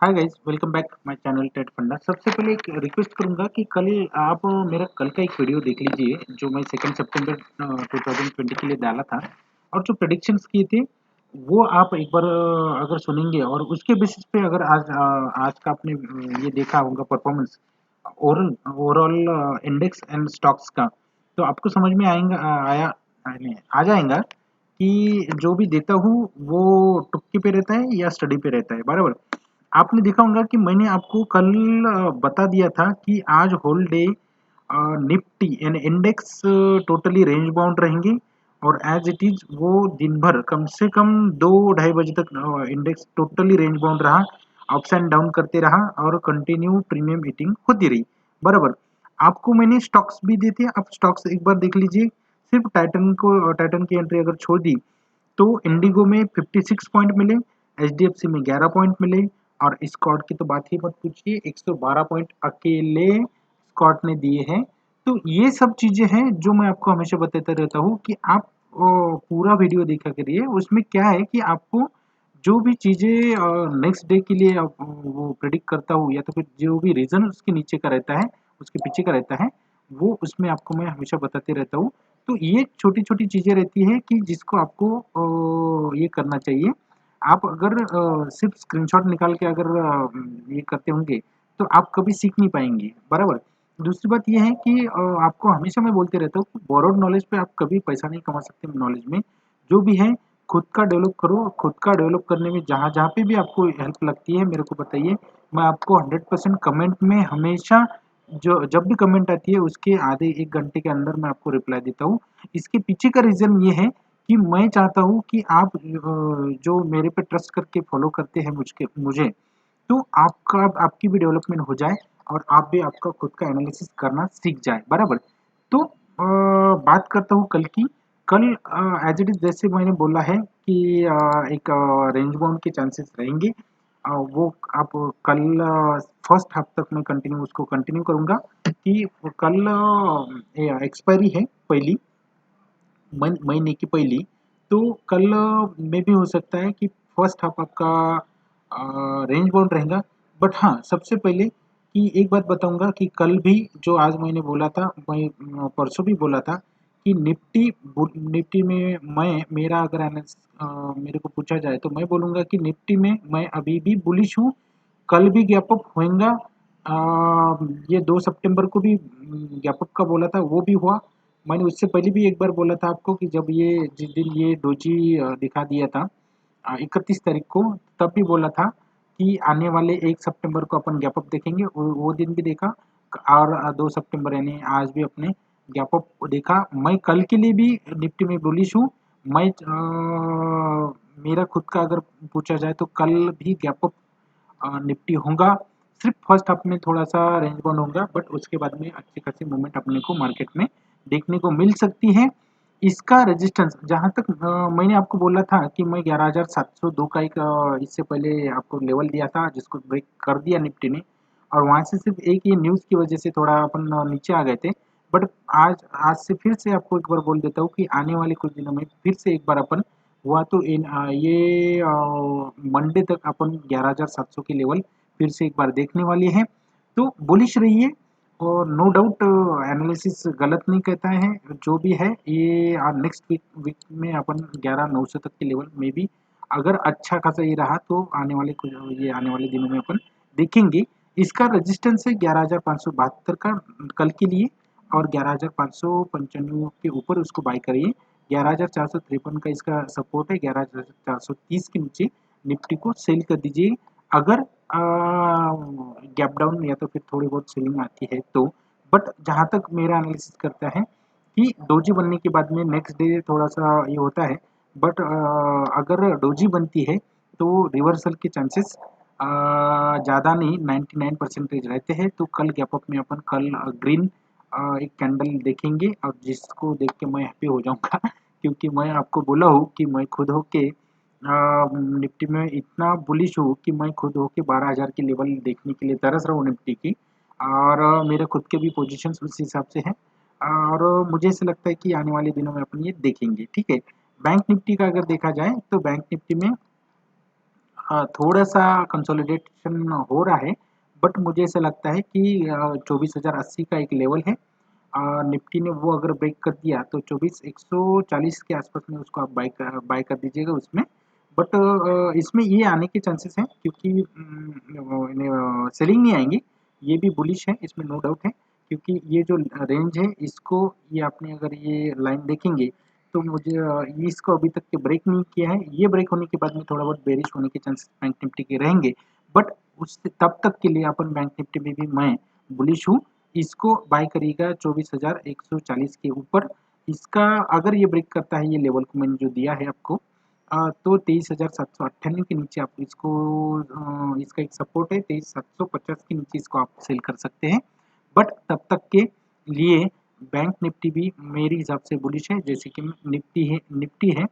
Hi guys, welcome back my channel Ted फंडा। सबसे पहले एक रिक्वेस्ट करूंगा कि कल आप मेरा कल का एक वीडियो देख लीजिए जो मैं 2 सितंबर 2020 के लिए डाला था। और जो प्रेडिक्शंस किए थे वो आप एक बार अगर सुनेंगे और उसके बेसिस पे अगर आज का आपने ये देखा होगा performance overall overall index and stocks का, तो आपको समझ में आएगा आ जाएगा कि जो भी देता हूँ वो तुक्के पे रहता है या स्टडी पे रहता है। बराबर, आपने देखा होगा कि मैंने आपको कल बता दिया था कि आज होल डे निफ्टी यानी इंडेक्स टोटली रेंज बाउंड रहेंगे। और एज इट इज वो दिन भर कम से कम 2-2:30 बजे तक इंडेक्स टोटली रेंज बाउंड रहा, अप्स एंड डाउन करते रहा और कंटिन्यू प्रीमियम ईटिंग होती रही। बराबर, आपको मैंने स्टॉक्स भी दिए थे, आप स्टॉक्स एक बार देख लीजिए। सिर्फ टाइटन की एंट्री अगर छोड़ दी तो इंडिगो में 56 पॉइंट मिले, एचडीएफसी में 11 पॉइंट मिले और स्कॉट की तो बात ही मत पूछिए, 112 पॉइंट अकेले स्कॉट ने दिए हैं। तो ये सब चीजें हैं जो मैं आपको हमेशा बताता रहता हूँ कि आप पूरा वीडियो देखा करिए। उसमें क्या है कि आपको जो भी चीजें नेक्स्ट डे के लिए वो प्रिडिक्ट करता हूँ या तो फिर जो भी रीजन उसके नीचे का रहता है, उसके पीछे का रहता है, वो उसमें आपको मैं हमेशा बताते रहता हूँ। तो ये छोटी-छोटी चीज़ें रहती है कि जिसको आपको ये करना चाहिए। आप अगर सिर्फ़ स्क्रीनशॉट निकाल के अगर ये करते होंगे, तो आप कभी सीख नहीं पाएँगे, बराबर? दूसरी बात ये है कि आपको हमेशा मैं बोलते रहता हूँ कि बोरोड नॉलेज पे आप कभी पैसा नहीं कमा सकते नॉलेज में। जो भी है खुद का डेवलप करो, खुद का डेवलप करने में जहाँ-जहाँ पे भी आपको हेल्प लगती है मेरे को बताइए। मैं आपको 100% कमेंट में हमेशा जो जब भी कमेंट आती है उसके आधे 1 घंटे के अंदर मैं आपको रिप्लाई देता हूँ। इसके पीछे का रीज़न ये है कि मैं चाहता हूँ कि आप जो मेरे पे ट्रस्ट करके फॉलो करते हैं मुझे, तो आपकी भी डेवलपमेंट हो जाए और आप भी आपका खुद का एनालिसिस करना सीख जाए। बराबर? तो बात करता हूँ कल की। कल एज़ इट इज़ जैसे मैंने बोला है कि एक रेंज बाउंड के चांसेस रहेंगे। वो आप कल फर्स्ट हाफ तक मैं कंटिन्यू उसको कंटिन्यू करूँगा कि कल एक्सपायरी है पहली महीने की पहली, तो कल में भी हो सकता है कि फर्स्ट हाफ आपका रेंज बाउंड रहेगा। बट हाँ, सबसे पहले कि एक बात बताऊंगा कि कल भी जो आज मैंने बोला था, मैं परसों भी बोला था कि निफ्टी में मैं मेरा अगर मेरे को पूछा जाए तो मैं बोलूंगा कि निफ्टी में मैं अभी भी बुलिश हूँ। कल भी गैप अप होएगा। ये 2 सितंबर को भी गैप अप का बोला था, वो भी हुआ। मैंने उससे पहले भी एक बार बोला था आपको कि जब ये जिस दिन ये डोजी दिखा दिया था 31 तारीख को, तब भी बोला था कि आने वाले 1 सितंबर को अपन गैप अप देखेंगे। वो दिन भी देखा और 2 सितंबर यानी आज भी अपने गैप अप देखा। मैं कल के लिए भी निफ्टी में बुलिश हूँ। मैं मेरा खुद का अगर पूछा जाए तो कल भी गैप अप निफ्टी होगा। सिर्फ फर्स्ट हाफ में थोड़ा सा रेंज बाउंड होगा, बट उसके बाद में अच्छी खासी मूवमेंट अपने को मार्केट में देखने को मिल सकती है। इसका रेजिस्टेंस जहाँ तक मैंने आपको बोला था कि मैं 11,702 का एक इससे पहले आपको लेवल दिया था जिसको ब्रेक कर दिया निफ्टी ने। और वहाँ से सिर्फ एक ये न्यूज़ की वजह से थोड़ा अपन नीचे आ गए थे। बट आज आज से फिर से आपको एक बार बोल देता हूँ कि आने वाले कुछ दिनों में फिर से एक बार अपन हुआ तो ये मंडे तक अपन 11,700 के लेवल फिर से एक बार देखने वाले हैं। तो बुलिश रहिए और नो डाउट एनालिसिस गलत नहीं कहता है। जो भी है ये नेक्स्ट वीक में अपन 11,900 तक के लेवल में भी अगर अच्छा खासा ये रहा तो आने वाले दिनों में अपन देखेंगे। इसका रेजिस्टेंस है 11,572 का कल के लिए और 11,595 के ऊपर उसको बाय करिए। 11,453 का इसका सपोर्ट है, 11,430 के नीचे निफ्टी को सेल कर दीजिए। अगर गैप डाउन या तो फिर थोड़ी बहुत सेलिंग आती है तो। बट जहाँ तक मेरा एनालिसिस करता है कि डोजी बनने के बाद में नेक्स्ट डे थोड़ा सा ये होता है। बट अगर डोजी बनती है तो रिवर्सल के चांसेस ज़्यादा नहीं, 99% रहते हैं। तो कल गैप अप में अपन कल ग्रीन एक कैंडल देखेंगे और जिसको देख के मैं हैप्पी हो जाऊंगा क्योंकि मैं आपको बोला हूँ कि मैं खुद होके निफ्टी में इतना बुलिश हूँ कि मैं खुद होके 12,000 की लेवल देखने के लिए तरस रहा हूँ निफ्टी की। और मेरे खुद के भी पोजीशंस उस हिसाब से हैं और मुझे ऐसा लगता है कि आने वाले दिनों में अपन ये देखेंगे। ठीक है, बैंक निफ्टी का अगर देखा जाए तो बैंक निफ्टी में थोड़ा-सा कंसोलिडेशन हो रहा है, बट मुझे ऐसा लगता है कि 24,080 का एक लेवल है। निफ्टी ने वो अगर ब्रेक कर दिया तो 24,140 के आसपास में उसको आप बाय कर दीजिएगा उसमें। बट इसमें ये आने के चांसेस हैं क्योंकि सेलिंग नहीं आएँगी, ये भी बुलिश है, इसमें नो डाउट है क्योंकि ये जो रेंज है इसको ये आपने अगर ये लाइन देखेंगे तो मुझे इसको अभी तक के ब्रेक नहीं किया है। ये ब्रेक होने के बाद में थोड़ा बहुत बेरिश होने के चांसेस बैंक निफ्टी के रहेंगे। बट उससे तब तक के लिए अपन बैंक निफ्टी में भी मैं बुलिश हूँ। इसको बाय करिएगा 24,140 के ऊपर। इसका अगर ये ब्रेक करता है ये लेवल को मैंने जो दिया है आपको तो 23,798 के नीचे आप इसको इसका एक सपोर्ट है 23,750 के नीचे इसको आप सेल कर सकते हैं। बट तब तक के लिए बैंक निफ्टी भी मेरे हिसाब से बुलिश है जैसे कि निफ्टी है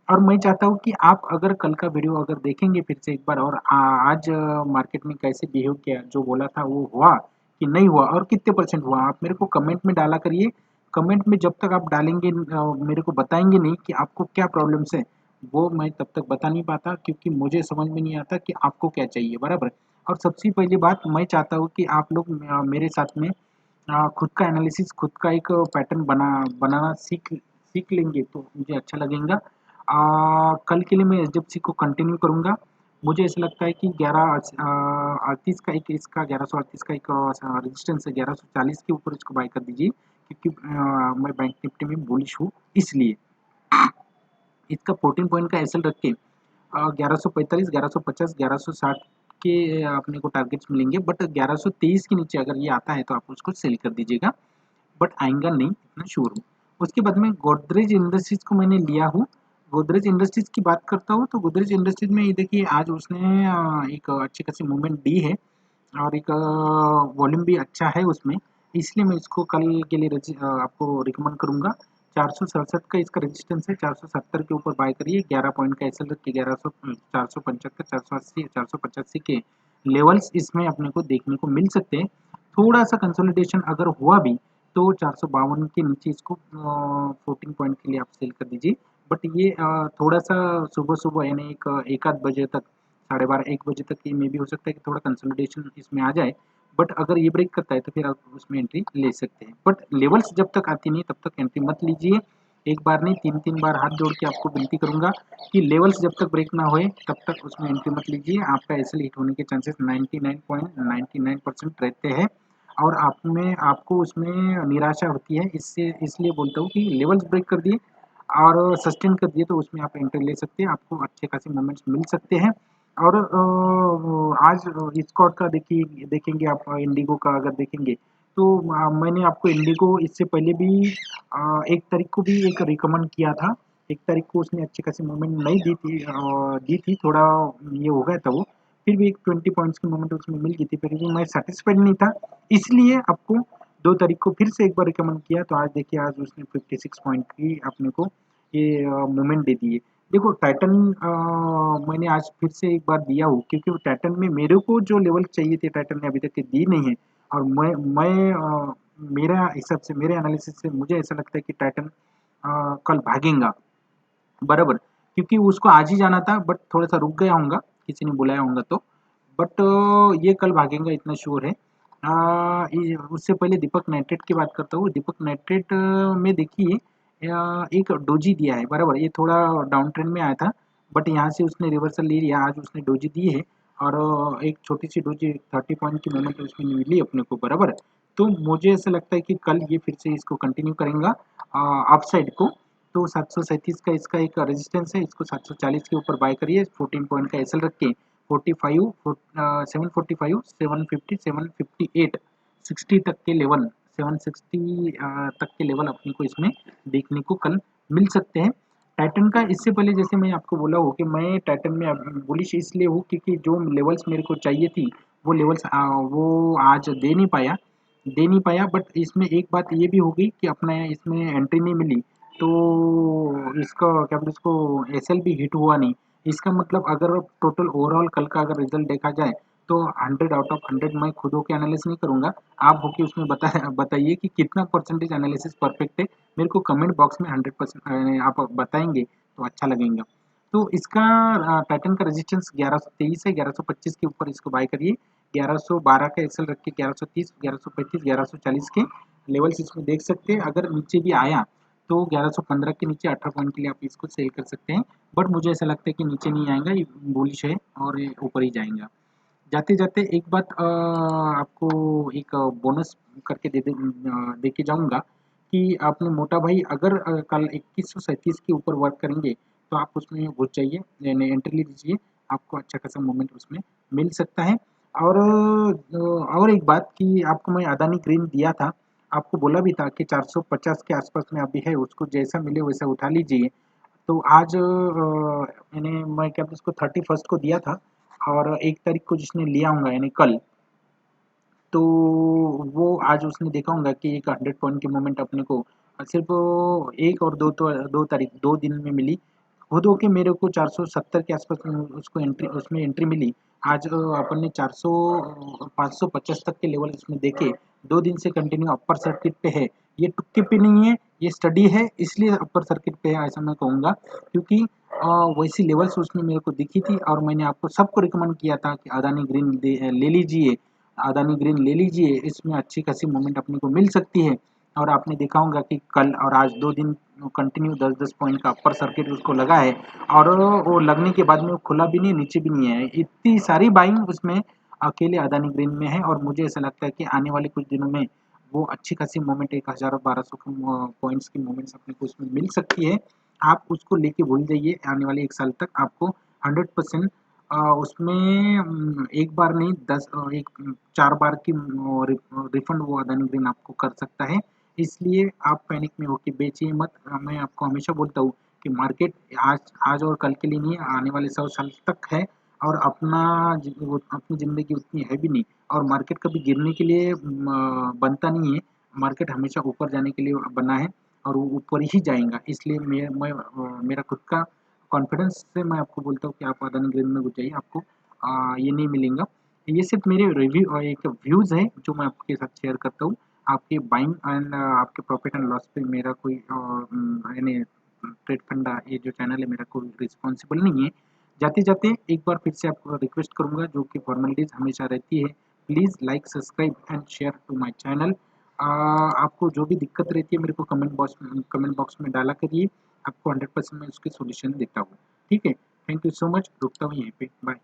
और मैं चाहता हूँ कि आप अगर कल का वीडियो अगर देखेंगे फिर से एक बार और आज मार्केट में कैसे बिहेव किया जो बोला था वो हुआ कि नहीं हुआ और कितने परसेंट हुआ आप मेरे को कमेंट में डाला करिए। कमेंट में जब तक आप डालेंगे मेरे को बताएंगे नहीं कि आपको क्या प्रॉब्लम्स है वो मैं तब तक बता नहीं पाता क्योंकि मुझे समझ में नहीं आता कि आपको क्या चाहिए बराबर। और सबसे पहली बात मैं चाहता हूँ कि आप लोग मेरे साथ में खुद का एनालिसिस खुद का एक पैटर्न बनाना सीख सीख लेंगे तो मुझे अच्छा लगेगा। कल के लिए मैं एचडीएफसी को कंटिन्यू करूँगा। मुझे ऐसा लगता है कि 11:38 का एक इसका 1138 का एक रेजिस्टेंस है 1140 के ऊपर इसको बाय कर दीजिए क्योंकि मैं बैंक निफ्टी में बुलिश हूँ इसलिए। इसका 14 पॉइंट का एसएल रख के 1145, 1150, 1160 के अपने को टारगेट्स मिलेंगे बट 1123 के नीचे अगर ये आता है तो आप उसको सेल कर दीजिएगा। बट आएगा नहीं इतना श्योर हूँ। उसके बाद में गोदरेज इंडस्ट्रीज को मैंने लिया हूँ। गोदरेज इंडस्ट्रीज की बात करता हूँ तो गोदरेज इंडस्ट्रीज में ये देखिए आज उसने एक अच्छी खासी मूवमेंट दी है और एक वॉल्यूम भी अच्छा है उसमें। इसलिए मैं इसको कल के लिए आपको रिकमेंड करूँगा। 467 का इसका रेजिस्टेंस है 470 के ऊपर बाय करिए 11 पॉइंट का एसएल रख के 1100 475 480 485 के लेवल्स इसमें अपने को देखने को मिल सकते हैं। थोड़ा सा कंसोलिडेशन अगर हुआ भी तो 452 के नीचे इसको 14 पॉइंट के लिए आप सेल कर दीजिए। बट ये थोड़ा सा सुबह सुबह यानी एक आध बजे तक 12:30 1 बजे तक ये मे भी हो सकता है कि थोड़ा कंसोलिडेशन इसमें आ जाए। बट अगर ये ब्रेक करता है तो फिर आप उसमें एंट्री ले सकते हैं। बट लेवल्स जब तक आती नहीं तब तक एंट्री मत लीजिए। एक बार नहीं 3-3 बार हाथ जोड़ के आपको विनती करूंगा कि लेवल्स जब तक ब्रेक ना होए तब तक उसमें एंट्री मत लीजिए। आपका एसएल हिट होने के चांसेस 99.99% रहते हैं और आप में आपको उसमें निराशा होती है। इससे इसलिए बोलता हूँ कि लेवल्स ब्रेक कर दिए और सस्टेन कर दिए तो उसमें आप एंट्री ले सकते हैं। आपको अच्छे खासे मोमेंट्स मिल सकते हैं। और आज स्कॉट का देखेंगे आप इंडिगो का अगर देखेंगे तो मैंने आपको इंडिगो इससे पहले भी 1 तारीख को भी एक रिकमेंड किया था। 1 तारीख को उसने अच्छी खासी मूवमेंट नहीं दी थी थोड़ा ये हो गया था वो। फिर भी एक 20 पॉइंट्स की मूवमेंट उसमें मिल गई थी फिर भी मैं सैटिस्फाइड नहीं था। इसलिए आपको 2 तारीख को फिर से एक बार रिकमेंड किया तो आज देखिए आज उसने 56 पॉइंट की अपने को ये मूवमेंट दे दी है। देखो टाइटन मैंने आज फिर से एक बार दिया हूँ क्योंकि वो टाइटन में मेरे को जो लेवल चाहिए थे टाइटन ने अभी तक के दी नहीं है। और मेरा हिसाब से मेरे एनालिसिस से मुझे ऐसा लगता है कि टाइटन कल भागेगा बराबर क्योंकि उसको आज ही जाना था बट थोड़ा सा रुक गया होगा किसी ने बुलाया होगा तो। बट ये कल भागेगा इतना श्योर है। उससे पहले दीपक नाइट्रेट की बात करता हूँ। दीपक नाइट्रेट में देखिए एक डोजी दिया है बराबर ये थोड़ा डाउन ट्रेंड में आया था बट यहाँ से उसने रिवर्सल ले लिया आज उसने डोजी दी है और एक छोटी सी डोजी 30 पॉइंट की मूवमेंट उसमें मिली अपने को बराबर। तो मुझे ऐसा लगता है कि कल ये फिर से इसको कंटिन्यू करेगा अपसाइड को। तो 737 का इसका एक रेजिस्टेंस है इसको 740 के ऊपर बाय करिए 14 पॉइंट का एसएल रख के 45 745 750 758 60 तक के लेवल 760 तक के लेवल अपने को इसमें देखने को कल मिल सकते हैं। टाइटन का इससे पहले जैसे मैं आपको बोला हूँ कि मैं टाइटन में बुलिश इसलिए हूँ क्योंकि जो लेवल्स मेरे को चाहिए थी वो लेवल्स वो आज दे नहीं पाया बट इसमें एक बात ये भी होगी कि अपना इसमें एंट्री नहीं मिली तो इसका क्या बोलते इसको एसएल भी हिट हुआ नहीं। इसका मतलब अगर टोटल ओवरऑल कल का अगर रिजल्ट देखा जाए तो 100 आउट ऑफ 100 मैं खुद होके एनालिसिस नहीं करूंगा। आप होके उसमें बताइए कि कितना परसेंटेज एनालिसिस परफेक्ट है। मेरे को कमेंट बॉक्स में 100% आप बताएंगे तो अच्छा लगेगा। तो इसका पैटर्न का रेजिस्टेंस 1123 है, 1125 के ऊपर इसको बाय करिए। 1112 का एक्सेल रख के 1130, 1135, 1140 के लेवल्स इसमें देख सकते हैं। अगर नीचे भी आया तो 1115 के नीचे 18 पॉइंट के लिए आप इसको सेल कर सकते हैं, बट मुझे ऐसा लगता है कि नीचे नहीं आएगा, ये बुलिश है और ये ऊपर ही जाएगा। जाते-जाते एक बात आपको एक बोनस करके दे के जाऊँगा कि आपने मोटा भाई अगर कल 2137 के ऊपर वर्क करेंगे, तो आप उसमें घुस जाइए, यानी एंट्री ले लीजिए, आपको अच्छा खासा मोमेंट उसमें मिल सकता है। और एक बात कि आपको मैं अदानी ग्रीन दिया था, आपको बोला भी था कि 450 के आसपास में अभी है, उसको जैसा मिले वैसा उठा लीजिए। तो आज मैं क्या उसको 31st को दिया था और 1 तारीख को जिसने लिया होगा यानी कल, तो वो आज उसने देखा होगा कि एक 100 पॉइंट की मूवमेंट अपने को सिर्फ 1 और 2 तो 2 तारीख 2 दिन में मिली। खुद होके मेरे को 470 के आसपास में उसको एंट्री मिली। आज अपन ने 400 550 तक के लेवल इसमें देखे 2 दिन से कंटिन्यू अपर सर्किट पे है। ये तुक्के पे नहीं है, ये स्टडी है, इसलिए अपर सर्किट पे है ऐसा मैं कहूँगा, क्योंकि वैसी लेवल्स उसमें मेरे को दिखी थी और मैंने आपको सबको रिकमेंड किया था कि अदानी ग्रीन ले लीजिए, अदानी ग्रीन ले लीजिए, इसमें अच्छी खासी मूवमेंट अपने को मिल सकती है। और आपने देखा होगा कि कल और आज 2 दिन कंटिन्यू 10-10 पॉइंट का अपर सर्किट उसको लगा है और वो लगने के बाद में वो खुला भी नहीं, नीचे भी नहीं है। इतनी सारी बाइंग उसमें अकेले अदानी ग्रीन में है और मुझे ऐसा लगता है कि आने वाले कुछ दिनों में वो अच्छी खासी मूवमेंट 1000 और 1200 की पॉइंट्स की मूवमेंट्स अपने को उसमें मिल सकती है। आप उसको लेके भूल जाइए, आने वाले 1 साल तक आपको 100% उसमें एक बार नहीं 4 बार की रिफंड वो अदानी ग्रीन आपको कर सकता है। इसलिए आप पैनिक में होके बेचिए मत। मैं आपको हमेशा बोलता हूँ कि मार्केट आज आज और कल के लिए नहीं है, आने वाले 100 साल तक है और अपनी ज़िंदगी उतनी है भी नहीं और मार्केट कभी गिरने के लिए बनता नहीं है। मार्केट हमेशा ऊपर जाने के लिए बना है और वो ऊपर ही जाएगा। इसलिए मेरा खुद का कॉन्फिडेंस से मैं आपको बोलता हूँ कि आप अदानी ग्रीन में घुस जाइए, आपको ये नहीं मिलेगा। ये सिर्फ मेरे रिव्यू और एक व्यूज़ है जो मैं आपके साथ शेयर करता हूँ। आपके बाइंग एंड आपके प्रॉफिट एंड लॉस पे मेरा कोई यानी ट्रेड फंडा ये जो चैनल है मेरा कोई रिस्पॉन्सिबल नहीं है। जाते-जाते एक बार फिर से आपको रिक्वेस्ट करूँगा जो कि फॉर्मेलिटीज़ हमेशा रहती है, please like, subscribe and share to my channel. आपको जो भी दिक्कत रहती है मेरे को कमेंट बॉक्स में डाला करिए, आपको 100% मैं उसके सॉल्यूशन देता हूँ। ठीक है? थैंक यू सो मच, रुकता हूँ यहीं पे, बाय।